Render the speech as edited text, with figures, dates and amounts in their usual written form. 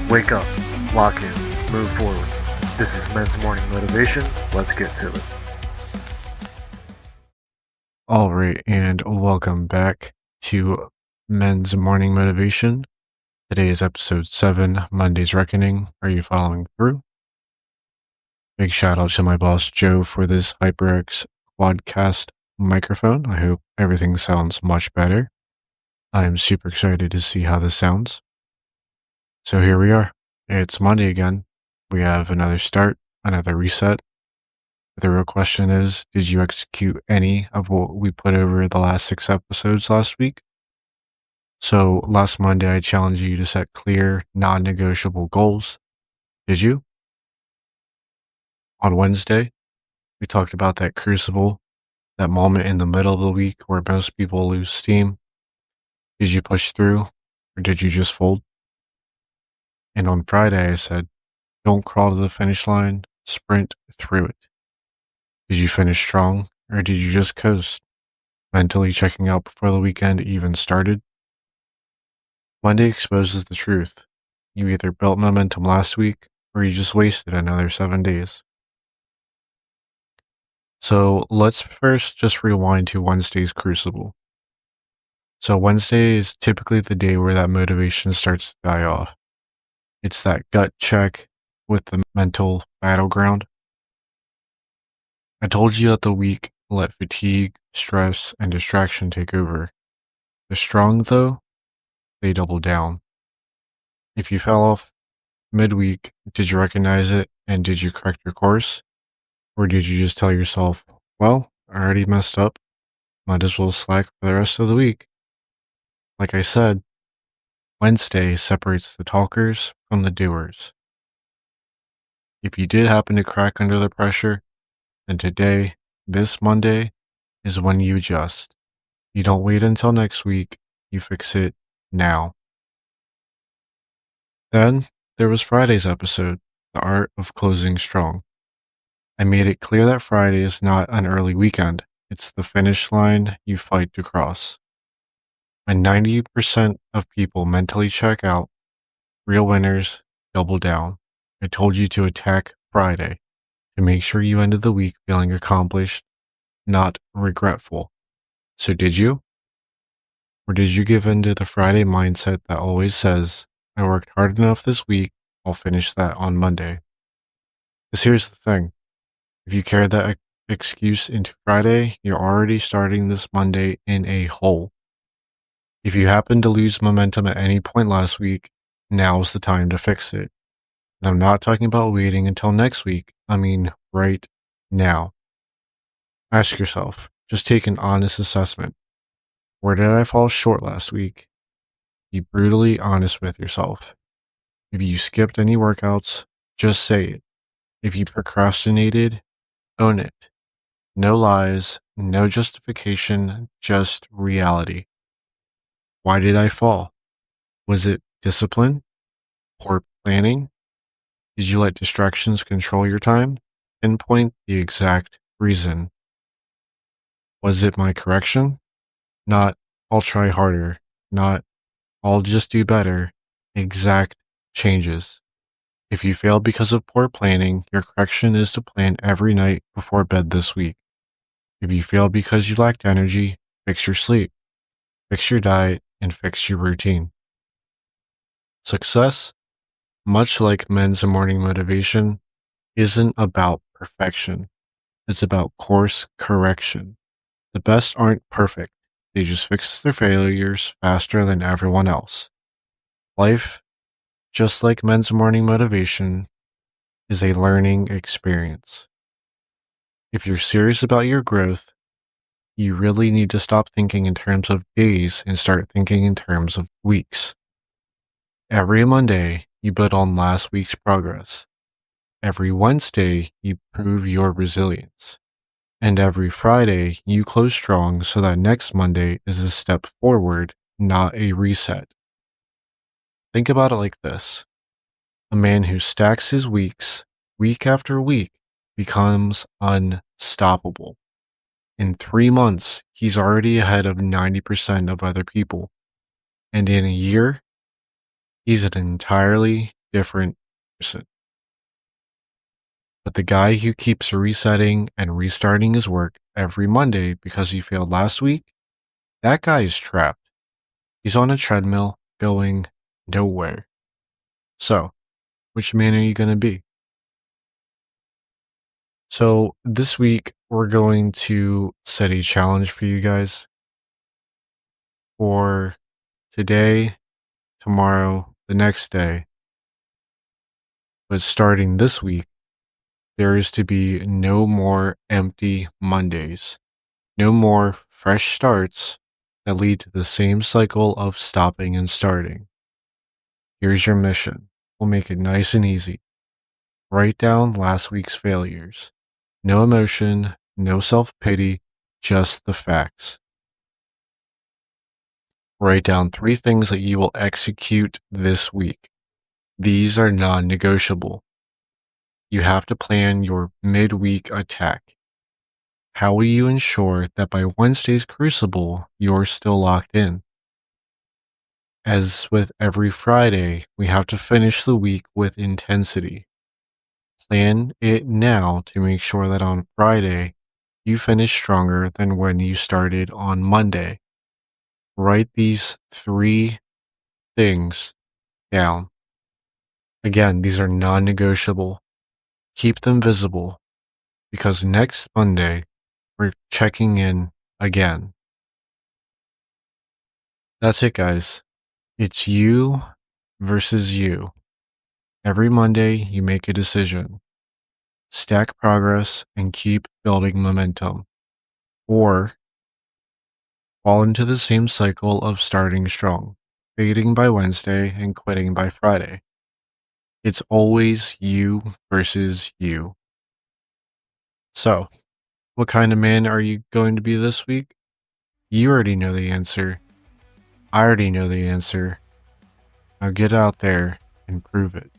Wake up, lock in, move forward. This is Men's Morning Motivation. Let's get to it. All right, and welcome back to Men's Morning Motivation. Today is episode 7, Monday's Reckoning. Are you following through? Big shout out to my boss, Joe, for this HyperX Quadcast microphone. I hope everything sounds much better. I'm super excited to see how this sounds. So here we are. It's Monday again. We have another start, another reset. The real question is, did you execute any of what we put over the last 6 episodes last week? So last Monday, I challenged you to set clear, non-negotiable goals. Did you? On Wednesday, we talked about that crucible, that moment in the middle of the week where most people lose steam. Did you push through, or did you just fold? And on Friday, I said, don't crawl to the finish line, sprint through it. Did you finish strong, or did you just coast, mentally checking out before the weekend even started? Monday exposes the truth. You either built momentum last week, or you just wasted another 7 days. So let's first just rewind to Wednesday's Crucible. So Wednesday is typically the day where that motivation starts to die off. It's that gut check with the mental battleground. I told you that the weak let fatigue, stress, and distraction take over. The strong, though, they double down. If you fell off midweek, did you recognize it and did you correct your course? Or did you just tell yourself, well, I already messed up, might as well slack for the rest of the week? Like I said, Wednesday separates the talkers from the doers. If you did happen to crack under the pressure, then today, this Monday, is when you adjust. You don't wait until next week, you fix it now. Then there was Friday's episode, The Art of Closing Strong. I made it clear that Friday is not an early weekend. It's the finish line you fight to cross. When 90% of people mentally check out, real winners double down. I told you to attack Friday to make sure you ended the week feeling accomplished, not regretful. So did you? Or did you give in to the Friday mindset that always says, I worked hard enough this week, I'll finish that on Monday? Because here's the thing. If you carry that excuse into Friday, you're already starting this Monday in a hole. If you happen to lose momentum at any point last week, now's the time to fix it. And I'm not talking about waiting until next week. I mean, right now. Ask yourself, just take an honest assessment. Where did I fall short last week? Be brutally honest with yourself. If you skipped any workouts, just say it. If you procrastinated, own it. No lies, no justification, just reality. Why did I fall? Was it discipline? Poor planning? Did you let distractions control your time? Pinpoint the exact reason. Was it my correction? Not, I'll try harder. Not, I'll just do better. Exact changes. If you failed because of poor planning, your correction is to plan every night before bed this week. If you failed because you lacked energy, fix your sleep, fix your diet, and fix your routine. Success, much like Men's Morning Motivation, isn't about perfection. It's about course correction. The best aren't perfect. They just fix their failures faster than everyone else. Life, just like Men's Morning Motivation, is a learning experience. If you're serious about your growth, you really need to stop thinking in terms of days and start thinking in terms of weeks. Every Monday, you build on last week's progress. Every Wednesday, you prove your resilience. And every Friday, you close strong so that next Monday is a step forward, not a reset. Think about it like this. A man who stacks his weeks, week after week, becomes unstoppable. In 3 months, he's already ahead of 90% of other people. And in a year, he's an entirely different person. But the guy who keeps resetting and restarting his work every Monday because he failed last week, that guy is trapped. He's on a treadmill going nowhere. So, which man are you going to be? So, this week, we're going to set a challenge for you guys for today, tomorrow, the next day. But starting this week, there is to be no more empty Mondays, no more fresh starts that lead to the same cycle of stopping and starting. Here's your mission. We'll make it nice and easy. Write down last week's failures. No emotion, no self-pity, just the facts. Write down 3 things that you will execute this week. These are non-negotiable. You have to plan your midweek attack. How will you ensure that by Wednesday's Crucible, you're still locked in? As with every Friday, we have to finish the week with intensity. Plan it now to make sure that on Friday, you finish stronger than when you started on Monday. Write these 3 things down. Again, these are non-negotiable. Keep them visible because next Monday, we're checking in again. That's it, guys. It's you versus you. Every Monday, you make a decision. Stack progress and keep building momentum. Or fall into the same cycle of starting strong, fading by Wednesday and quitting by Friday. It's always you versus you. So, what kind of man are you going to be this week? You already know the answer. I already know the answer. Now get out there and prove it.